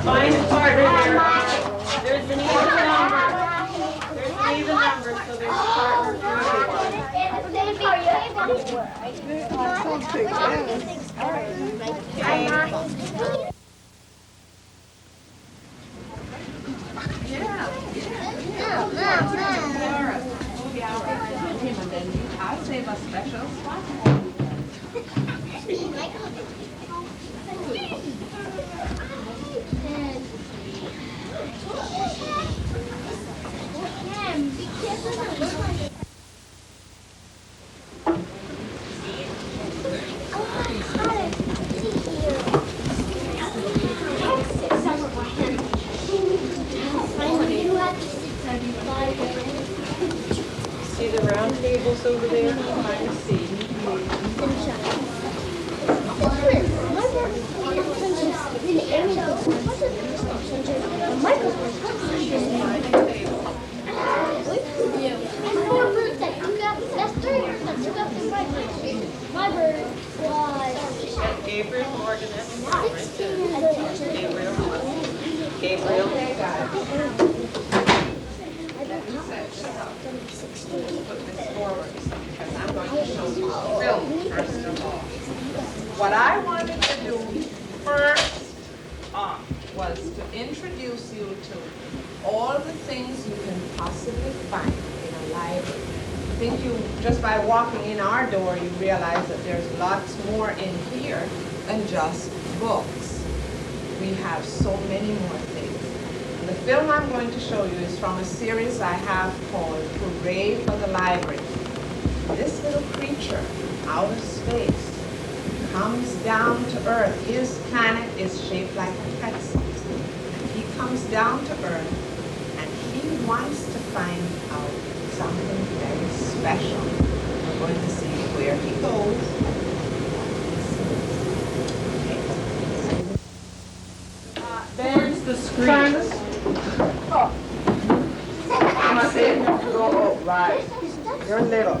Find a partner there. There's an even number. There's an even number, so there's a partner for everyone. I'll save a special spot. See the round tables over there? I see. Gabriel Morgan, that's Gabriel. Gabriel. Put this forward because I'm going to show you film first of all. What I wanted to do first was to introduce you to all the things you can possibly find in a library. I think you, just by walking in our door, you realize that there's lots more in here than just books. We have so many more things. And the film I'm going to show you is from a series I have called Hooray for the Library. This little creature, out of space, comes down to Earth. His planet is shaped like a pretzel. And he comes down to Earth, and he wants to find out something very special. We're going to see where he goes. There's the screen. Come in. Go right. You're little.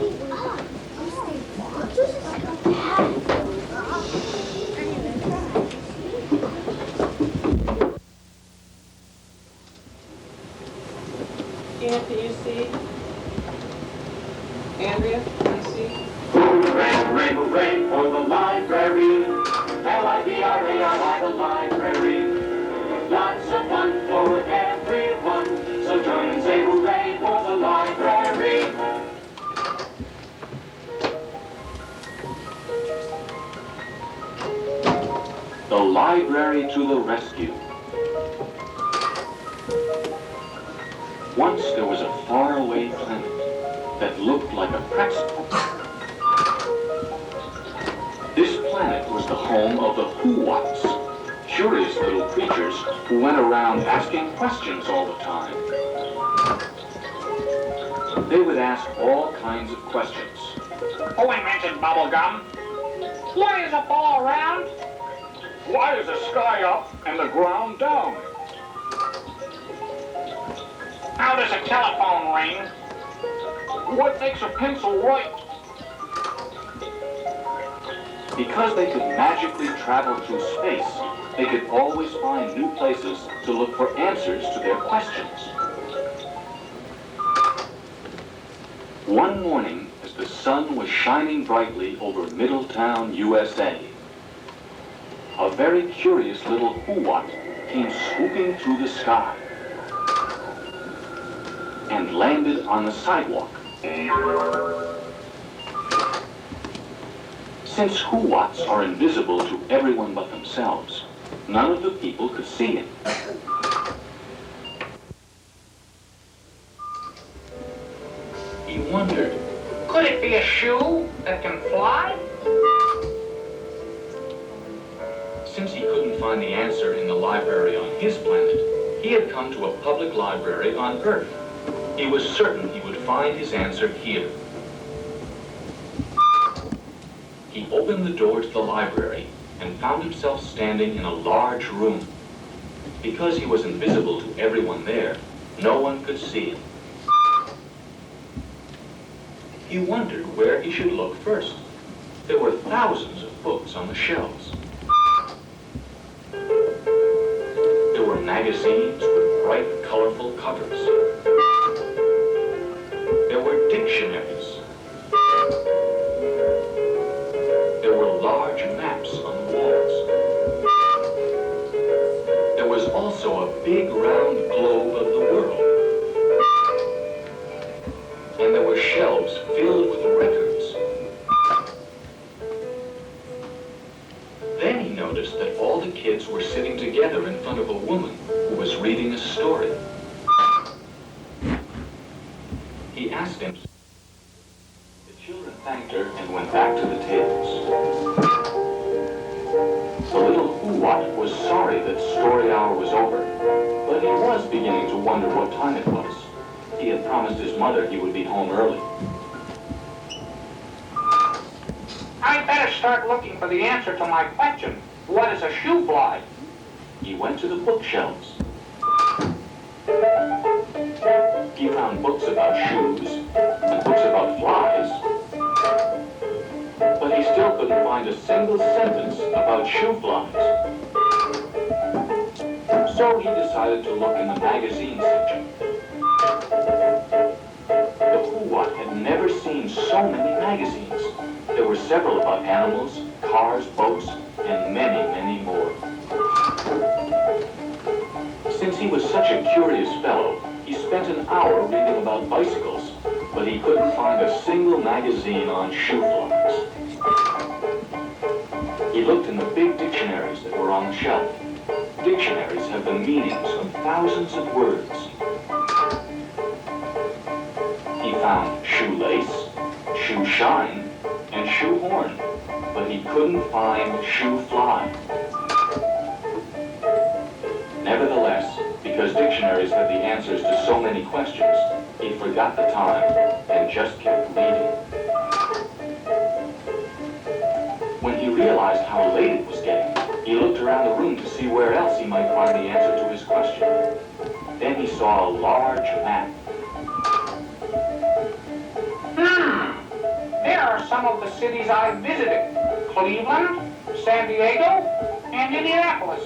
Can you see? Andrea, can you see? Hooray, hooray, hooray for the library. L-I-B-R-A-R-Y, the library. Lots of fun for everyone. So join and say hooray for the library. The library to the rescue. Once there was a faraway planet that looked like a pretzel. This planet was the home of the Who-Whats, curious little creatures who went around asking questions all the time. They would ask all kinds of questions. Who invented bubblegum? Why is a ball round? Why is the sky up and the ground down? How does a telephone ring? What makes a pencil write? Because they could magically travel through space, they could always find new places to look for answers to their questions. One morning, as the sun was shining brightly over Middletown, USA, a very curious little Who-What came swooping through the sky and landed on the sidewalk. Since Who-Whats are invisible to everyone but themselves, none of the people could see him. He wondered, could it be a shoe that can fly? Since he couldn't find the answer in the library on his planet, he had come to a public library on Earth. He was certain he would find his answer here. He opened the door to the library and found himself standing in a large room. Because he was invisible to everyone there, no one could see him. He wondered where he should look first. There were thousands of books on the shelves. There were magazines with bright, colorful covers. There were dictionaries. There were large maps on the walls. There was also a big round globe of the world. And there were shelves filled with records. Then he noticed that all the kids were sitting together in front of a woman who was reading a story. He asked him. The children thanked her and went back to the tables. The little who-what was sorry that story hour was over, but he was beginning to wonder what time it was. He had promised his mother he would be home early. I'd better start looking for the answer to my question. What is a shoe fly? He went to the bookshelves. He found books about shoes and books about flies, but he still couldn't find a single sentence about shoe flies. So he decided to look in the magazine section. The who-what had never seen so many magazines. There were several about animals, cars, boats, and many, many more. Since he was such a curious fellow, he spent an hour reading about bicycles, but he couldn't find a single magazine on shoe flies. He looked in the big dictionaries that were on the shelf. Dictionaries have the meanings of thousands of words. He found shoelace, shoe shine, and shoe horn, but he couldn't find shoe fly. Nevertheless, because dictionaries have the answers to so many questions, he forgot the time and just kept reading. When he realized how late it was getting, he looked around the room to see where else he might find the answer to his question. Then he saw a large map. There are some of the cities I've visited. Cleveland, San Diego, and Indianapolis.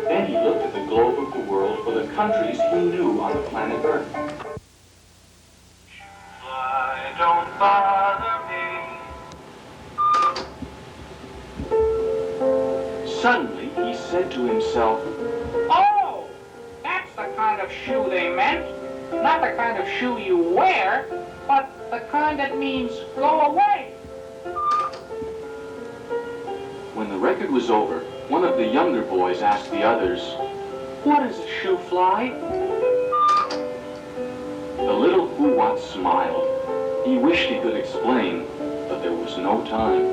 Then he looked at the globe of the world for the countries he knew on the planet Earth. Fly, don't bother me. Suddenly, he said to himself, Oh, that's the kind of shoe they meant. Not the kind of shoe you wear, but the kind that means go away. When the record was over, one of the younger boys asked the others, "What is a shoe fly?" The little who-what smiled. He wished he could explain, but there was no time.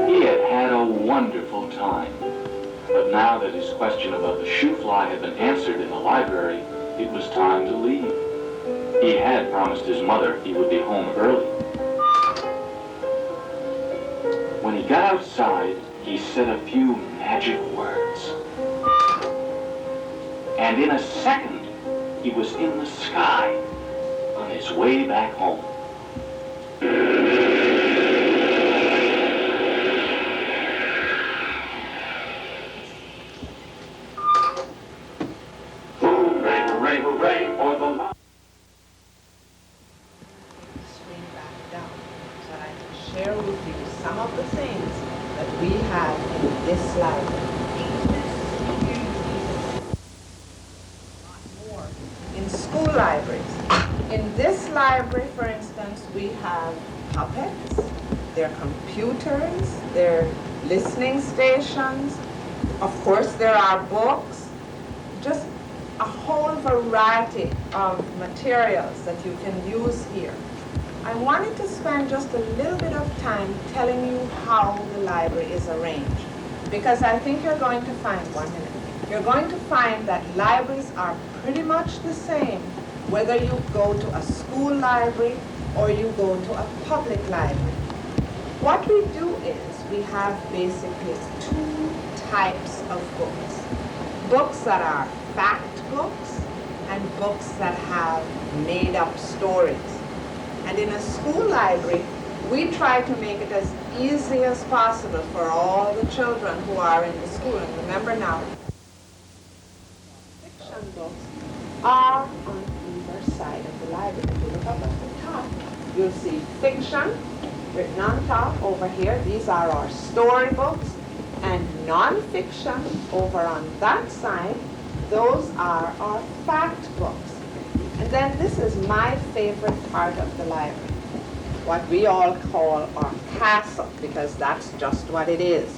He had had a wonderful time. But now that his question about the shoe fly had been answered in the library, it was time to leave. He had promised his mother he would be home early. When he got outside, he said a few magic words. And in a second, he was in the sky on his way back home. Hooray, hooray, hooray for the life. Screen back down so that I can share with you some of the things that we have in this library. More in school libraries. In this library, for instance, we have puppets, there are computers, there are listening stations, of course there are books, just a whole variety of materials that you can use here. I wanted to spend just a little bit of time telling you how the library is arranged, because I think you're going to find, you're going to find that libraries are pretty much the same, whether you go to a school library or you go to a public library. What we do is we have basically two types of books. Books that are fact books and books that have made-up stories. And in a school library, we try to make it as easy as possible for all the children who are in the school. And remember now, fiction books are on either side of the library. If you look up at the top, you'll see fiction written on top over here. These are our storybooks. And non-fiction over on that side, those are our fact books. And then this is my favorite part of the library, what we all call our castle, because that's just what it is.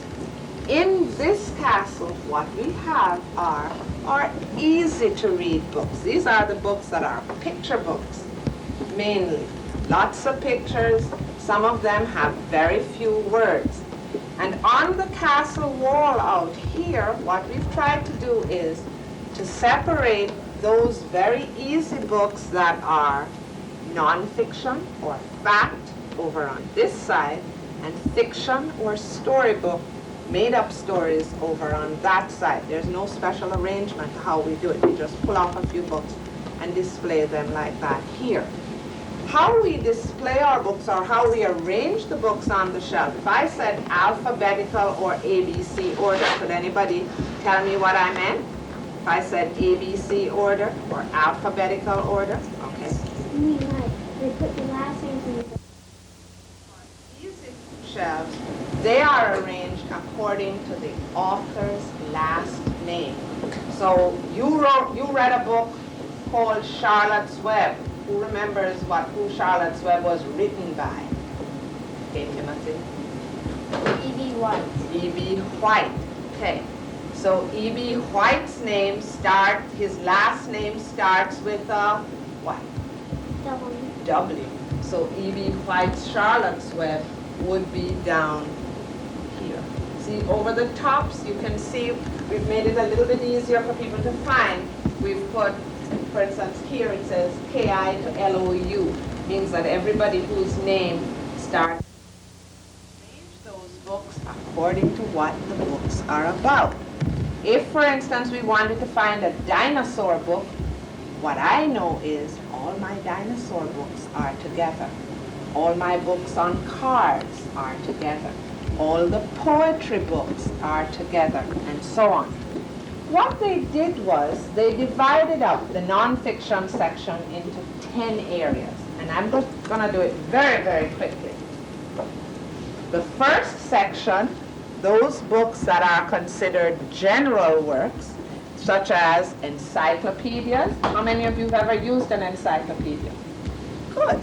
In this castle, what we have are our easy-to-read books. These are the books that are picture books, mainly. Lots of pictures. Some of them have very few words. And on the castle wall out here, what we've tried to do is to separate those very easy books that are non-fiction or fact over on this side, and fiction or storybook, made-up stories over on that side. There's no special arrangement to how we do it. We just pull out a few books and display them like that here. How we display our books or how we arrange the books on the shelf. If I said alphabetical or ABC order, could anybody tell me what I meant? If I said ABC order or alphabetical order, okay. You mean like they put the last names in the These shelves, they are arranged according to the author's last name. So you read a book called Charlotte's Web. Who remembers who Charlotte's Web was written by? Okay, Timothy. E.B. White. E.B. White. Okay. So E.B. White's name his last name starts with a what? W. W. So E.B. White's Charlotte's Web would be down here. See, over the tops, you can see we've made it a little bit easier for people to find. We've put, for instance, here it says K-I to L-O-U, means that everybody whose name starts. Arrange those books according to what the books are about. If, for instance, we wanted to find a dinosaur book, what I know is all my dinosaur books are together. All my books on cards are together. All the poetry books are together, and so on. What they did was they divided up the nonfiction section into 10 areas. And I'm just going to do it very, very quickly. The first section, those books that are considered general works, such as encyclopedias. How many of you have ever used an encyclopedia? Good.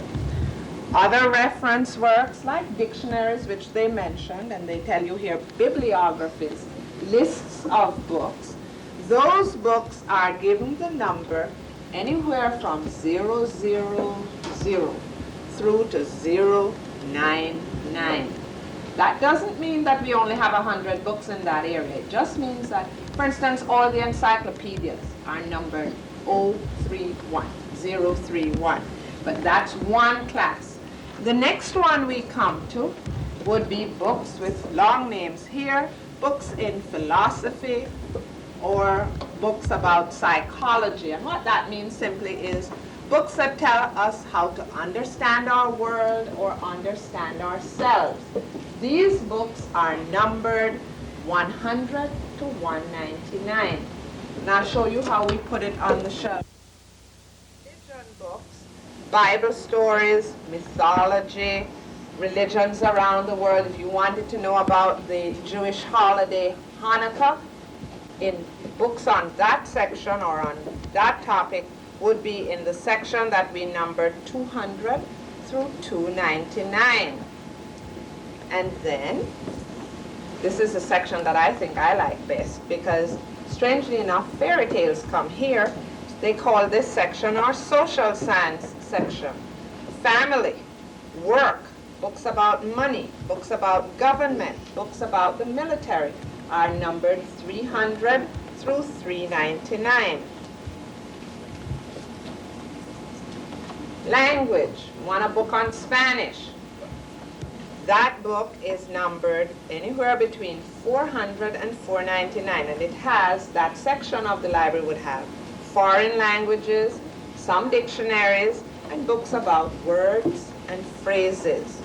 Other reference works like dictionaries, which they mentioned, and they tell you here bibliographies, lists of books. Those books are given the number anywhere from 000 through to 099. That doesn't mean that we only have 100 books in that area. It just means that, for instance, all the encyclopedias are numbered 031. But that's one class. The next one we come to would be books with long names here, books in philosophy, or books about psychology. And what that means simply is books that tell us how to understand our world or understand ourselves. These books are numbered 100 to 199. And I'll show you how we put it on the shelf. Religion books, Bible stories, mythology, religions around the world. If you wanted to know about the Jewish holiday Hanukkah, in books on that section or on that topic would be in the section that we numbered 200 through 299. And then, this is a section that I think I like best because, strangely enough, fairy tales come here. They call this section our social science section. Family, work, books about money, books about government, books about the military are numbered 300 through 399. Language, want a book on Spanish. That book is numbered anywhere between 400 and 499, and it has, that section of the library would have foreign languages, some dictionaries, and books about words and phrases.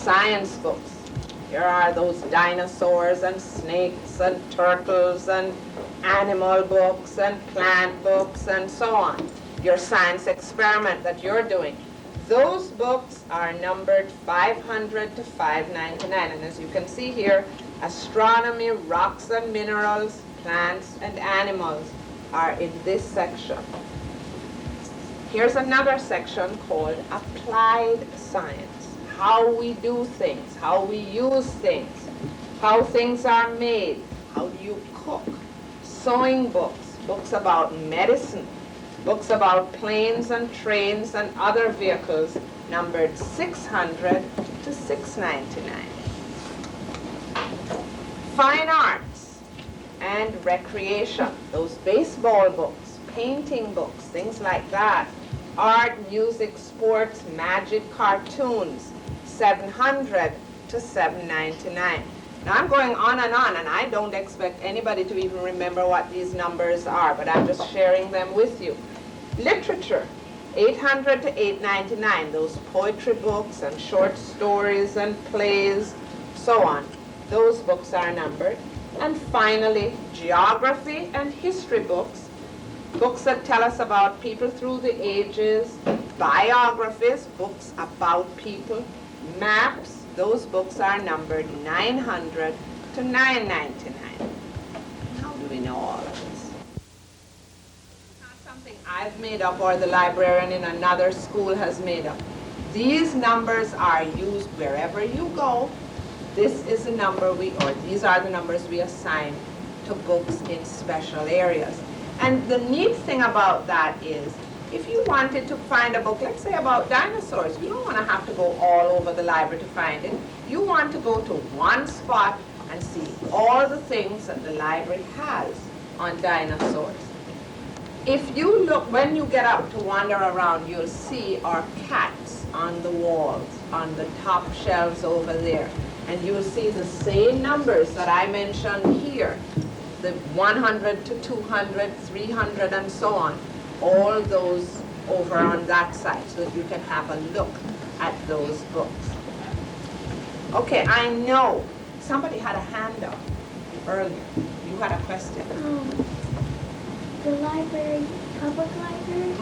science books. Here are those dinosaurs and snakes and turtles and animal books and plant books and so on. Your science experiment that you're doing. Those books are numbered 500 to 599. And as you can see here, astronomy, rocks and minerals, plants and animals are in this section. Here's another section called applied science. How we do things, how we use things, how things are made, how do you cook, sewing books, books about medicine, books about planes and trains and other vehicles, numbered 600 to 699. Fine arts and recreation, those baseball books, painting books, things like that. Art, music, sports, magic, cartoons, 700 to 799. Now I'm going on, and I don't expect anybody to even remember what these numbers are, but I'm just sharing them with you. Literature, 800 to 899, those poetry books and short stories and plays, so on. Those books are numbered. And finally, geography and history books, books that tell us about people through the ages, biographies, books about people, maps, those books are numbered 900 to 999. How do we know all of this? It's not something I've made up or the librarian in another school has made up. These numbers are used wherever you go. This is the number these are the numbers we assign to books in special areas. And the neat thing about that is, if you wanted to find a book, let's say about dinosaurs, you don't want to have to go all over the library to find it. You want to go to one spot and see all the things that the library has on dinosaurs. If you look, when you get up to wander around, you'll see our cats on the walls, on the top shelves over there. And you'll see the same numbers that I mentioned here, the 100 to 200, 300, and so on. All those over on that side, so that you can have a look at those books. Okay, I know somebody had a hand up earlier. You had a question. The library, public library,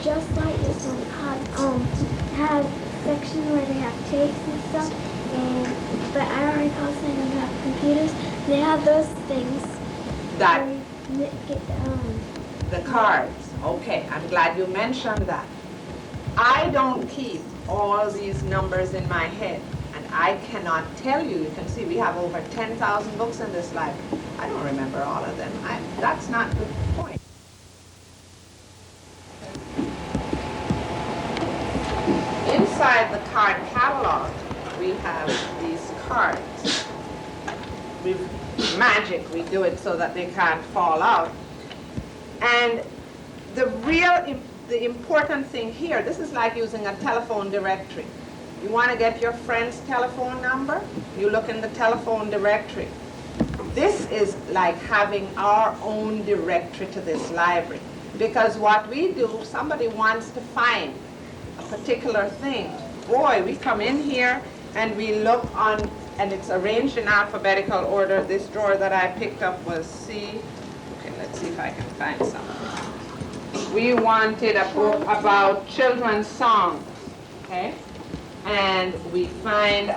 just like this one, have sections where they have tapes and stuff. But I don't recall saying they have computers. They have those things. That where you get, the cards. Okay, I'm glad you mentioned that. I don't keep all these numbers in my head, and I cannot tell you. You can see we have over 10,000 books in this library. I don't remember all of them. That's not the point. Inside the card catalog, we have these cards. Magic, we do it so that they can't fall out. And the important thing here, this is like using a telephone directory. You want to get your friend's telephone number, you look in the telephone directory. This is like having our own directory to this library. Because what we do, somebody wants to find a particular thing. Boy, we come in here and we look on, and it's arranged in alphabetical order. This drawer that I picked up was C. Okay, let's see if I can find something. We wanted a book about children's songs, okay? And we find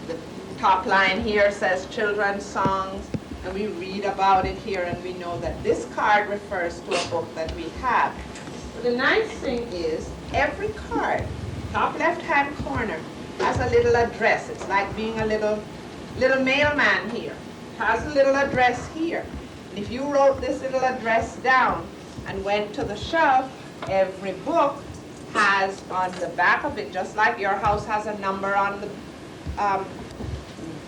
the top line here says children's songs, and we read about it here, and we know that this card refers to a book that we have. But the nice thing is, every card, top left-hand corner, has a little address. It's like being a little mailman here. It has a little address here. And if you wrote this little address down and went to the shelf, every book has on the back of it, just like your house has a number on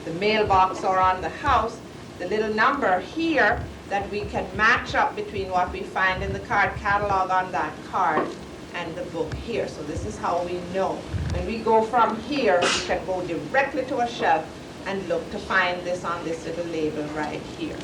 the mailbox or on the house, the little number here that we can match up between what we find in the card catalog on that card and the book here. So this is how we know. When we go from here, we can go directly to a shelf and look to find this on this little label right here.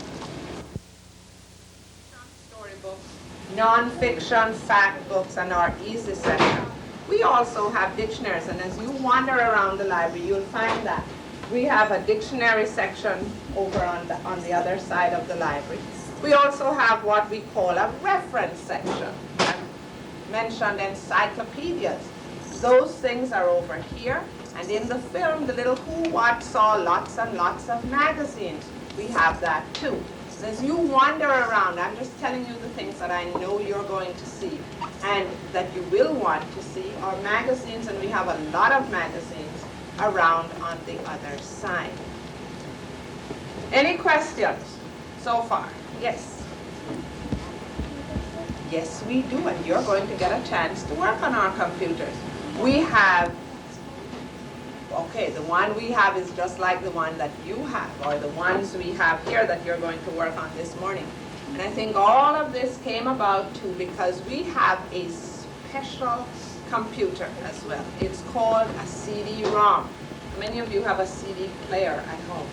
Storybooks, non-fiction, fact books, and our easy section. We also have dictionaries, and as you wander around the library, you'll find that we have a dictionary section over on the other side of the library. We also have what we call a reference section. I mentioned encyclopedias. Those things are over here. And in the film, the little Who What saw lots and lots of magazines. We have that too. So as you wander around, I'm just telling you the things that I know you're going to see and that you will want to see are magazines, and we have a lot of magazines around on the other side. Any questions so far? Yes. Yes, we do, and you're going to get a chance to work on our computers. We have, okay, the one we have is just like the one that you have, or the ones we have here that you're going to work on this morning. And I think all of this came about too because we have a special computer as well. It's called a CD-ROM. Many of you have a CD player at home.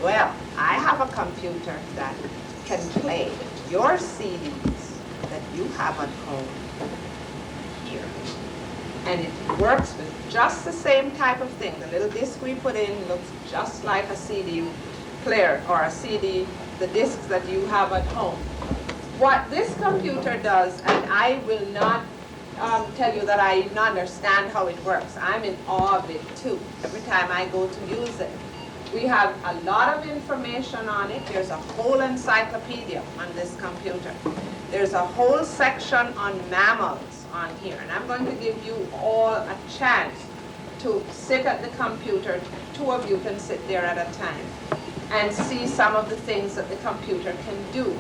Well, I have a computer that can play your CDs that you have at home here. And it works with just the same type of thing. The little disc we put in looks just like a CD player or a CD, the discs that you have at home. What this computer does, and I will not tell you that I understand how it works. I'm in awe of it too, every time I go to use it. We have a lot of information on it. There's a whole encyclopedia on this computer. There's a whole section on mammals on here. And I'm going to give you all a chance to sit at the computer. 2 of you can sit there at a time and see some of the things that the computer can do.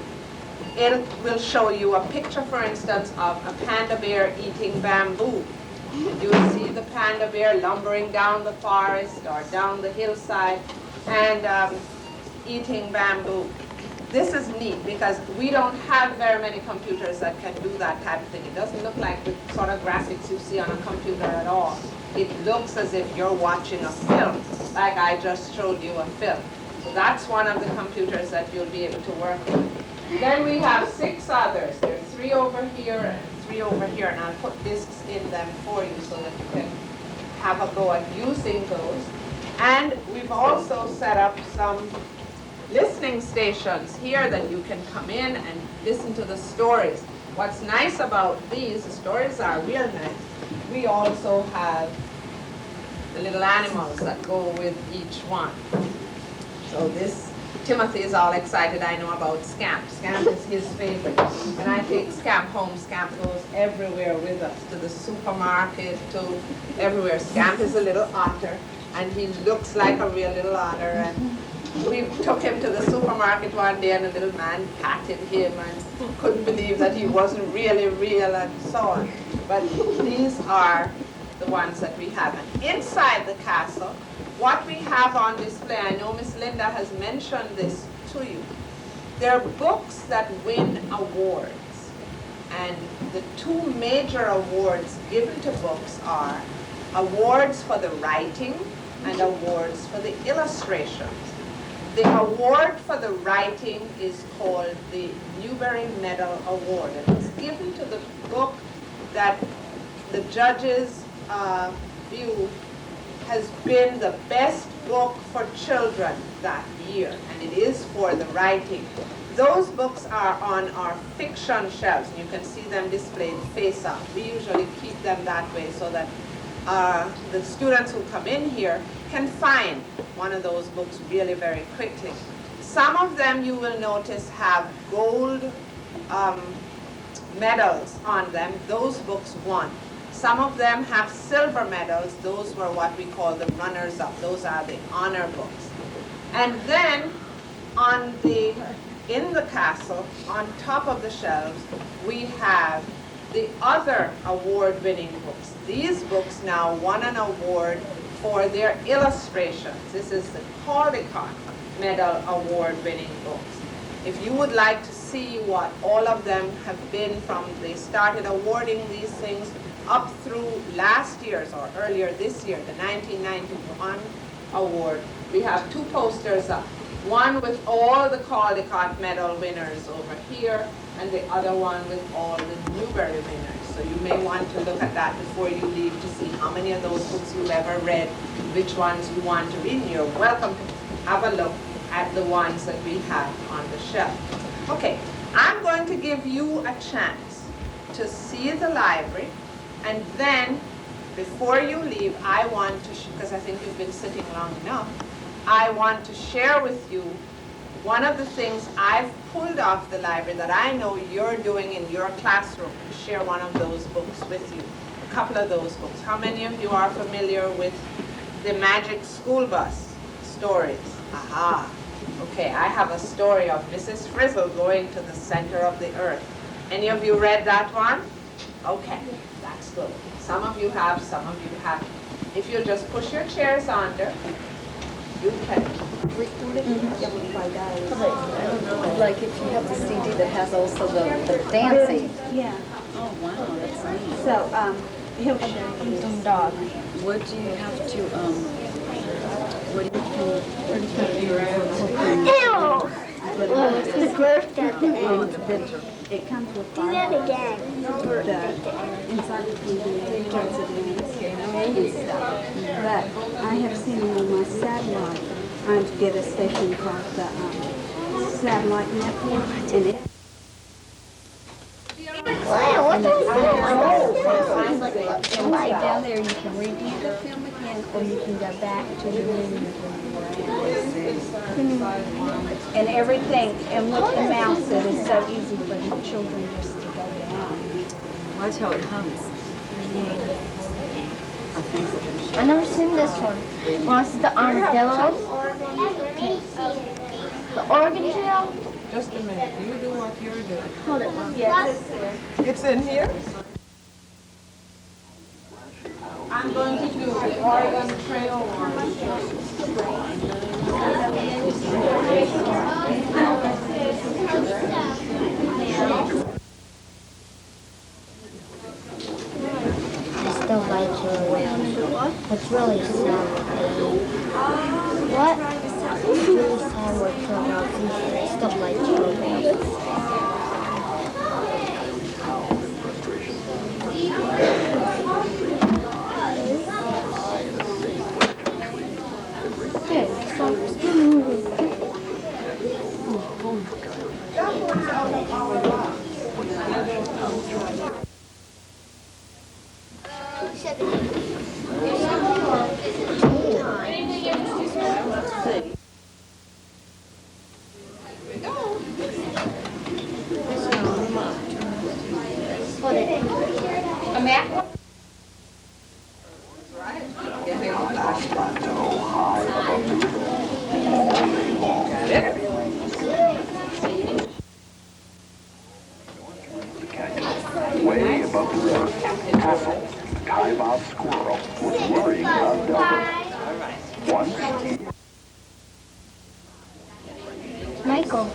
It will show you a picture, for instance, of a panda bear eating bamboo. And you'll see the panda bear lumbering down the forest or down the hillside and eating bamboo. This is neat because we don't have very many computers that can do that type of thing. It doesn't look like the sort of graphics you see on a computer at all. It looks as if you're watching a film, like I just showed you a film. So that's one of the computers that you'll be able to work with. Then we have 6 others. There are 3 over here and 3 over here, and I'll put discs in them for you so that you can have a go at using those. And we've also set up some listening stations here that you can come in and listen to the stories. What's nice about these, the stories are real nice. We also have the little animals that go with each one. So this, Timothy is all excited, I know, about Scamp. Scamp is his favorite. When I take Scamp home, Scamp goes everywhere with us, to the supermarket, to everywhere. Scamp is a little otter, and he looks like a real little otter. And we took him to the supermarket one day, and a little man patted him and couldn't believe that he wasn't really real and so on. But these are the ones that we have. And inside the castle, what we have on display, I know Miss Linda has mentioned this to you, there are books that win awards. And the 2 major awards given to books are awards for the writing and awards for the illustrations. The award for the writing is called the Newbery Medal Award, and it's given to the book that the judges view has been the best book for children that year, and it is for the writing. Those books are on our fiction shelves, and you can see them displayed face up. We usually keep them that way so that the students who come in here can find one of those books really very quickly. Some of them, you will notice, have gold medals on them. Those books won. Some of them have silver medals. Those were what we call the runners-up. Those are the honor books. And then in the castle, on top of the shelves, we have the other award-winning books. These books now won an award for their illustrations. This is the Caldecott Medal award-winning books. If you would like to see what all of them have been from they started awarding these things up through last year's or earlier this year, the 1991 award, we have 2 posters up. One with all the Caldecott Medal winners over here, and the other one with all the Newbery winners. So you may want to look at that before you leave to see how many of those books you've ever read, which ones you want to read, and you're welcome to have a look at the ones that we have on the shelf. Okay, I'm going to give you a chance to see the library, and then before you leave, I want to, because I think you've been sitting long enough, I want to share with you one of the things I've pulled off the library that I know you're doing in your classroom, to share one of those books with you, a couple of those books. How many of you are familiar with the Magic School Bus stories? Aha. Okay, I have a story of Mrs. Frizzle going to the center of the earth. Any of you read that one? Okay, that's good. Some of you have, some of you haven't. If you just push your chairs under, you can. Like if you have the CD that has also the dancing. Yeah. Oh, wow, that's neat. So, he'll show you some dog. What do you have to, what do The birth at the end. It comes with Do that again. inside the TV, presidents and stuff. But I have seen them on my satellite. I get a station called the Satellite Network, and it. Wow, what And right down there, you can review the film again, or you can go back to the movie. And everything, and with the mouse, it is so easy for the children just to go down. watch how it hums. I've never seen this one. Want to see the armadillo? The organtail? Just a minute, you do what you're doing. Hold it. Yes. It's in here? I'm going to do the Oregon Trail one. I still like you. It's really sad. What? It's really sad what you're I still like you. Way above the road, Carole, the Kai-Bob squirrel, was worrying about Dewey. Once, Michael.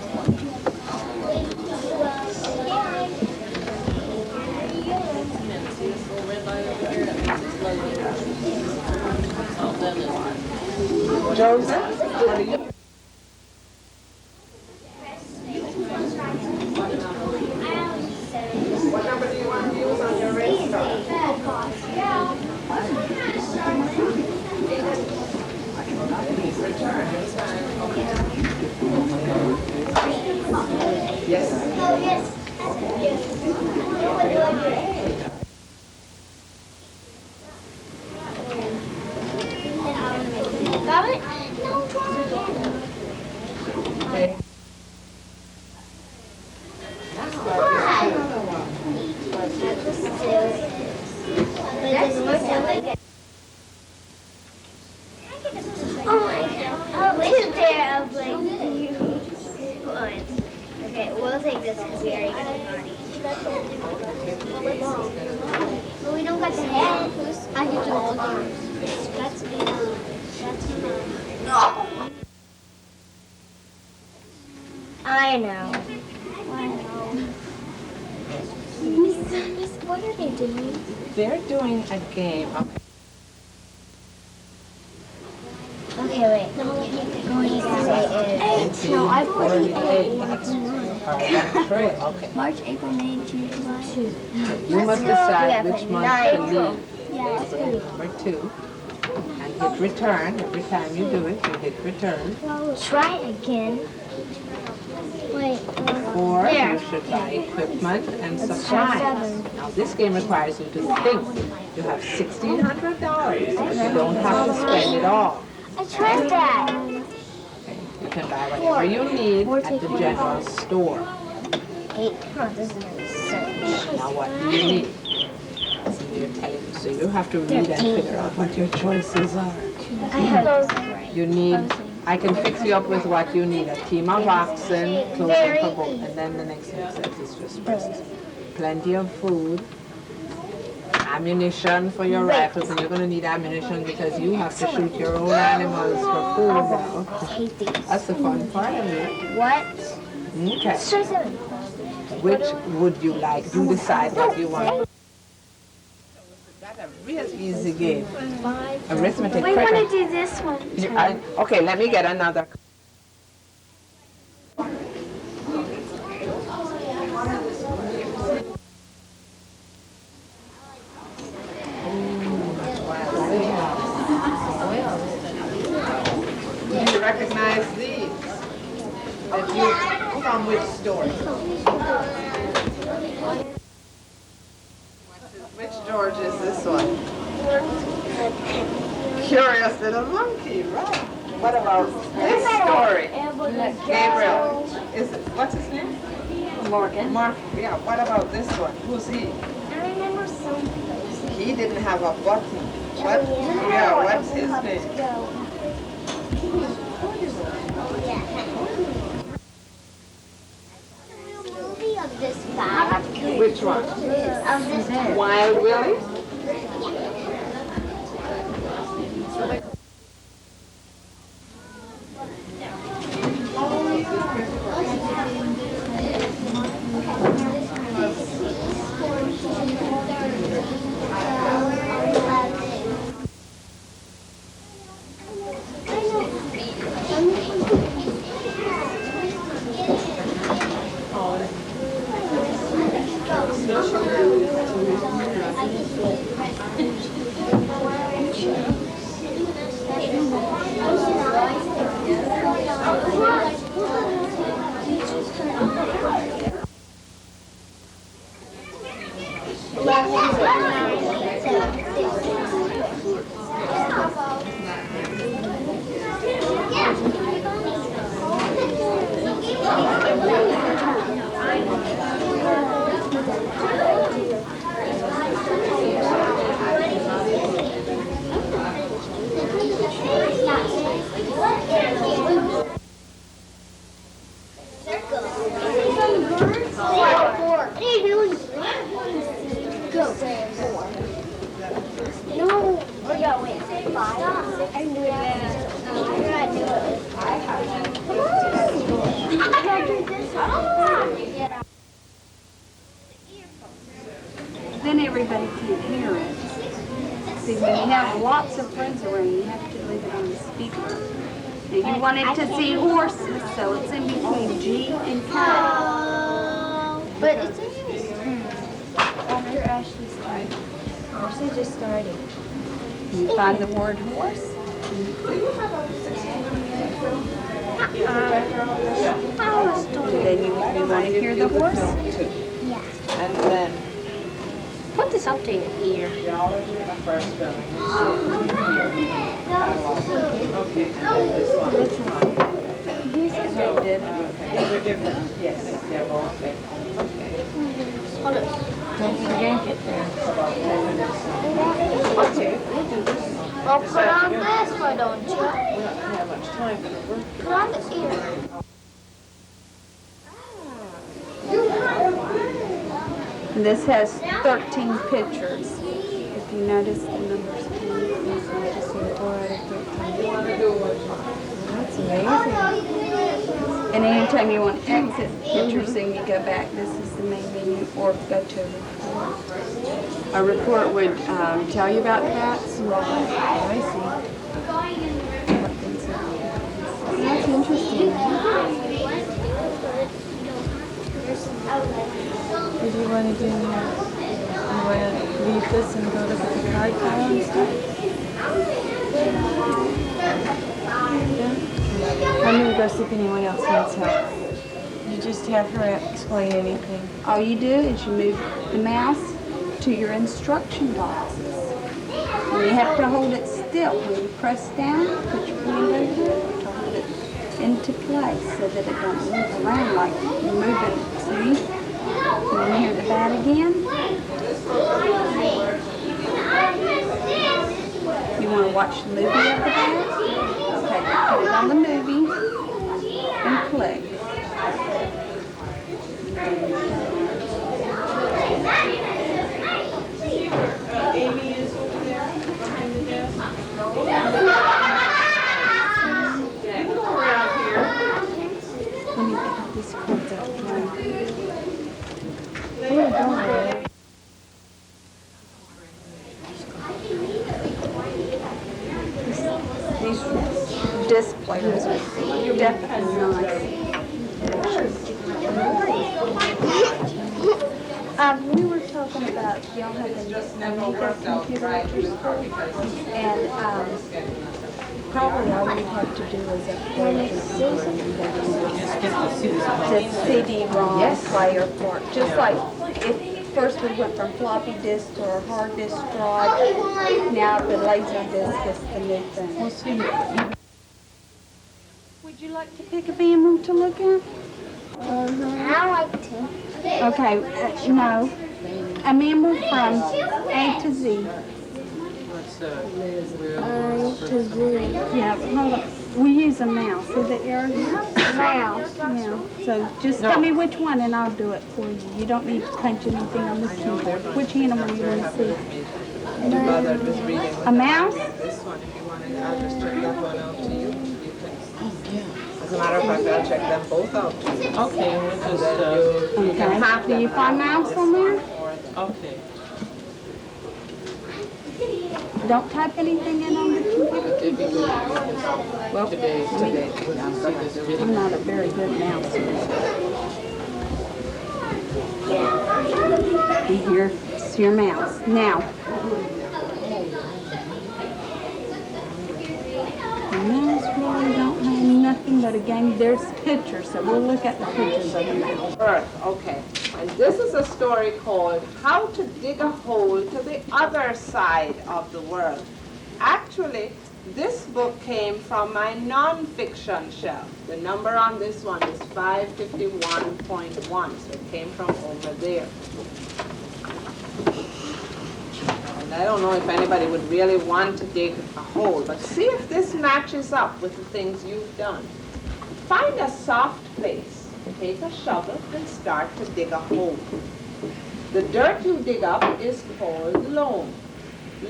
Joseph, what are you? What number do you want to use on your race car? Yes. Got it? No, try again. Okay. Oh my god. Two pair of like huge ones. Okay, we'll take this because we already got the party. But we don't got the head. I get to hold yours. That's me. That's mine. No. I know. I know. Miss, what are they doing? They're doing a game. Okay, wait. No, what he's going to say is... No, I've already... Elementary, okay. March, April, May, June, July. You must decide which month to leave. Yeah. Number 2. And hit return. Every time you do it, you hit return. Try again. Wait. Or There. you should buy equipment and supplies. Now this game requires you to think. You have $1,600, but you don't have to spend it all. I tried that. You can buy whatever you need at the general store. 8. Oh, this is sense. Now what do you need? So you have to read and figure out what your choices are. I have those. You need, I can fix you up with what you need. A team of oxen, clothing for both. And then the next one says is just rest. Plenty of food. Ammunition for your rifles. And you're going to need ammunition because you have to shoot your own animals for food now. I hate these. That's the fun part of it. What? Okay. Try 7. Which would you like? You decide what you want. That's a real easy game. 5. Arithmetic. We want to cricket. do this one. Okay, let me get another. Do you recognize these? That you, from which story? Which George is this one? Curious Little Monkey, right? What about this story? Gabriel. Is it, what's his name? Morgan. Mark. Yeah, what about this one? Who's he? I remember some places. He didn't have a button. What? Yeah, what's his name? Movie of this bag. Which one? Of this bag. Wild Willie? Then everybody can hear it. See, when you have lots of friends around, you have to leave it on the speaker. Now you wanted to see horses, so it's in between G and K. But it's after Ashley started. Ashley just started. You find the word horse. Then you want to hear the horse. Yeah. And then Put this up to your ear. okay. And then this one. They're different. Yes, they're both different. Okay. Hold on. Okay. Well, put on this one, don't you? We don't have much time for the work. Put on the ear. This has 13 pictures. If you notice the numbers. That's amazing. And anytime you want to exit pictures, then you go back. This is the main menu, or go to report. A report would tell you about cats? I see. That's interesting. What do you want to do now? You want to leave this and go look at the card pile and stuff? Yeah? I'm going to go see if anyone else needs help. You just have her explain anything. All you do is you move the mouse to your instruction boxes. And you have to hold it still. When you press down, put your hand over it to hold it into place so that it don't move around like you move it. See? And then hear the bat again. You want to watch the movie of the bat? Okay, put it on the movie and play. Amy is over there behind the desk. You can go around here. Let me get these cards out. These disc players are definitely nice. We were talking about y'all having Amiga computer at your school, and probably all we have to do is upgrade the CD-ROM player for it. Just like if first we went from floppy disk to a hard disk drive, now the laser disk is the new thing. Would you like to pick a bamboo to look at? I like to. Okay, no. A mammal from A to Z. To Z. Yeah, hold on. We use a mouse. Is it yours? Mouse. Yeah. So just tell me which one and I'll do it for you. You don't need to punch anything on the keyboard. Which animal you want to see? A mouse? This one, if you wanted, I'll just check that one out to you. You can. As a matter of fact, I'll check them both out to you. Okay, we'll just, Okay. Do you find mouse on there? okay. Don't type anything in on the computer. Well, today, I'm not a very good mouse. And here's your mouse. Now, the mouse really don't have nothing but a game. There's pictures, so we'll look at the pictures of the mouse. Earth, okay. And this is a story called How to Dig a Hole to the Other Side of the World. Actually, this book came from my non-fiction shelf. The number on this one is 551.1, so it came from over there. And I don't know if anybody would really want to dig a hole, but see if this matches up with the things you've done. Find a soft place. Take a shovel and start to dig a hole. The dirt you dig up is called loam.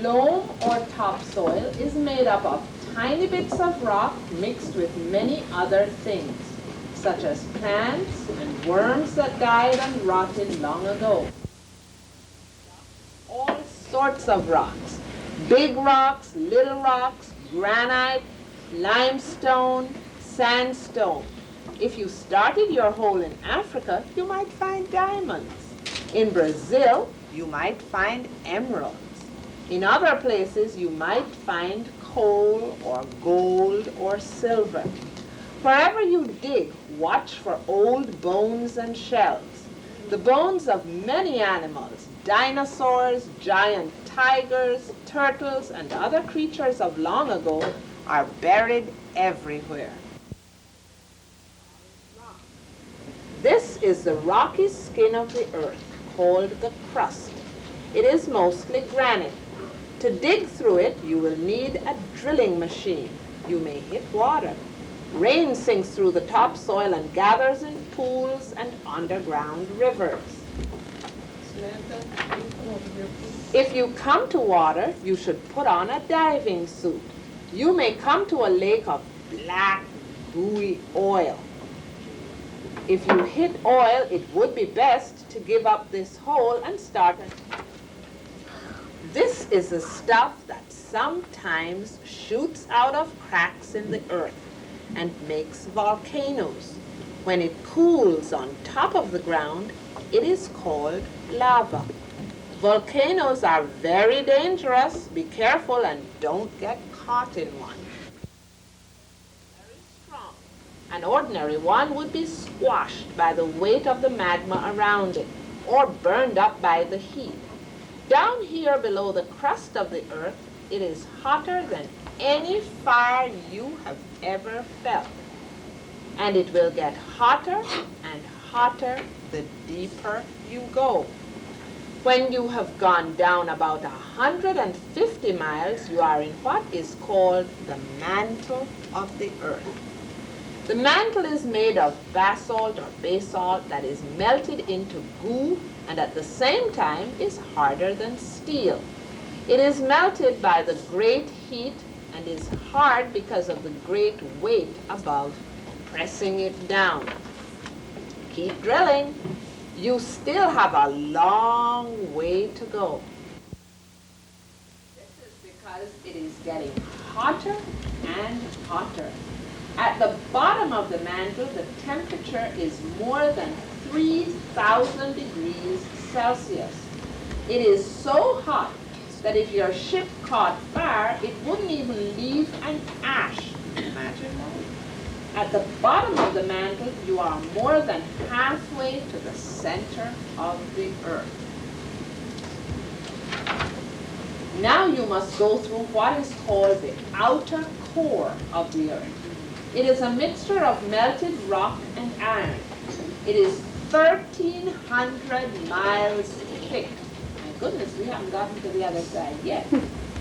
Loam or topsoil is made up of tiny bits of rock mixed with many other things, such as plants and worms that died and rotted long ago. All sorts of rocks. Big rocks, little rocks, granite, limestone, sandstone. If you started your hole in Africa, you might find diamonds. In Brazil, you might find emeralds. In other places, you might find coal or gold or silver. Wherever you dig, watch for old bones and shells. The bones of many animals, dinosaurs, giant tigers, turtles, and other creatures of long ago are buried everywhere. This is the rocky skin of the earth, called the crust. It is mostly granite. To dig through it, you will need a drilling machine. You may hit water. Rain sinks through the topsoil and gathers in pools and underground rivers. If you come to water, you should put on a diving suit. You may come to a lake of black, gooey oil. If you hit oil, it would be best to give up this hole and start it. This is the stuff that sometimes shoots out of cracks in the earth and makes volcanoes. When it cools on top of the ground, it is called lava. Volcanoes are very dangerous. Be careful and don't get caught in one. Very strong. An ordinary one would be squashed by the weight of the magma around it or burned up by the heat. Down here below the crust of the earth, it is hotter than any fire you have ever felt. And it will get hotter and hotter the deeper you go. When you have gone down about 150 miles, you are in what is called the mantle of the earth. The mantle is made of basalt or basalt that is melted into goo and at the same time is harder than steel. It is melted by the great heat and is hard because of the great weight above pressing it down. Keep drilling. You still have a long way to go. This is because it is getting hotter and hotter. At the bottom of the mantle, the temperature is more than 3,000 degrees Celsius. It is so hot that if your ship caught fire, it wouldn't even leave an ash. Imagine that. At the bottom of the mantle, you are more than halfway to the center of the earth. Now you must go through what is called the outer core of the earth. It is a mixture of melted rock and iron. It is 1,300 miles thick. My goodness, we haven't gotten to the other side yet.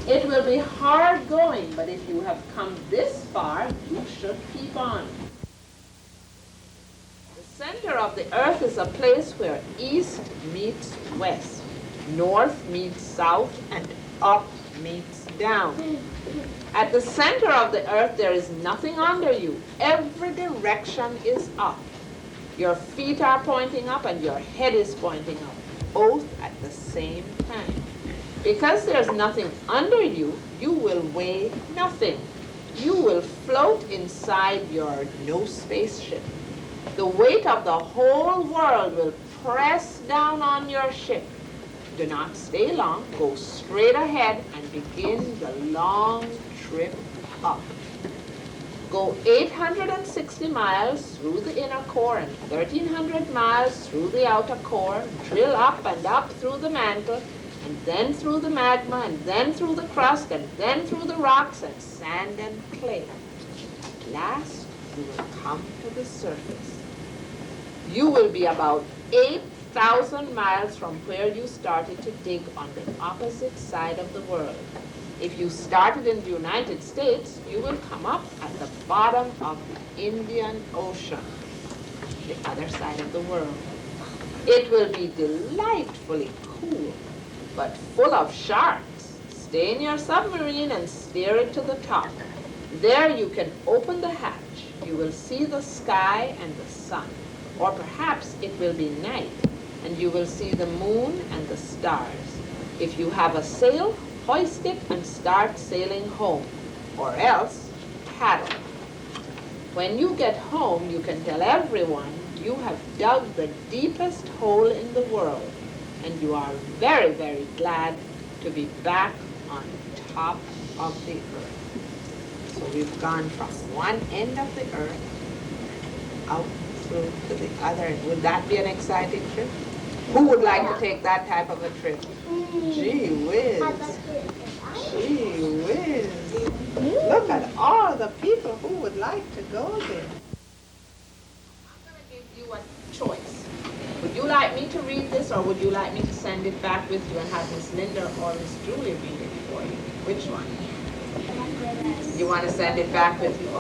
It will be hard going, but if you have come this far, you should keep on. The center of the earth is a place where east meets west, north meets south, and up meets down. At the center of the earth, there is nothing under you. Every direction is up. Your feet are pointing up and your head is pointing up, both at the same time. Because there's nothing under you, you will weigh nothing. You will float inside your no spaceship. The weight of the whole world will press down on your ship. Do not stay long. Go straight ahead and begin the long trip up. Go 860 miles through the inner core and 1,300 miles through the outer core. Drill up and up through the mantle, and then through the magma, and then through the crust, and then through the rocks and sand and clay. At last, you will come to the surface. You will be about 8,000 miles from where you started to dig on the opposite side of the world. If you started in the United States, you will come up at the bottom of the Indian Ocean, the other side of the world. It will be delightfully cool, but full of sharks. Stay in your submarine and steer it to the top. There you can open the hatch. You will see the sky and the sun. Or perhaps it will be night, and you will see the moon and the stars. If you have a sail, hoist it and start sailing home, or else paddle. When you get home, you can tell everyone you have dug the deepest hole in the world, and you are very, very glad to be back on top of the earth. So we've gone from one end of the earth out through to the other end. Would that be an exciting trip? Who would like to take that type of a trip? Gee whiz. Gee whiz. Look at all the people who would like to go there. I'm going to give you a choice. Would you like me to read this, or would you like me to send it back with you and have Miss Linda or Miss Julie read it for you? Which one? You want to send it back with you?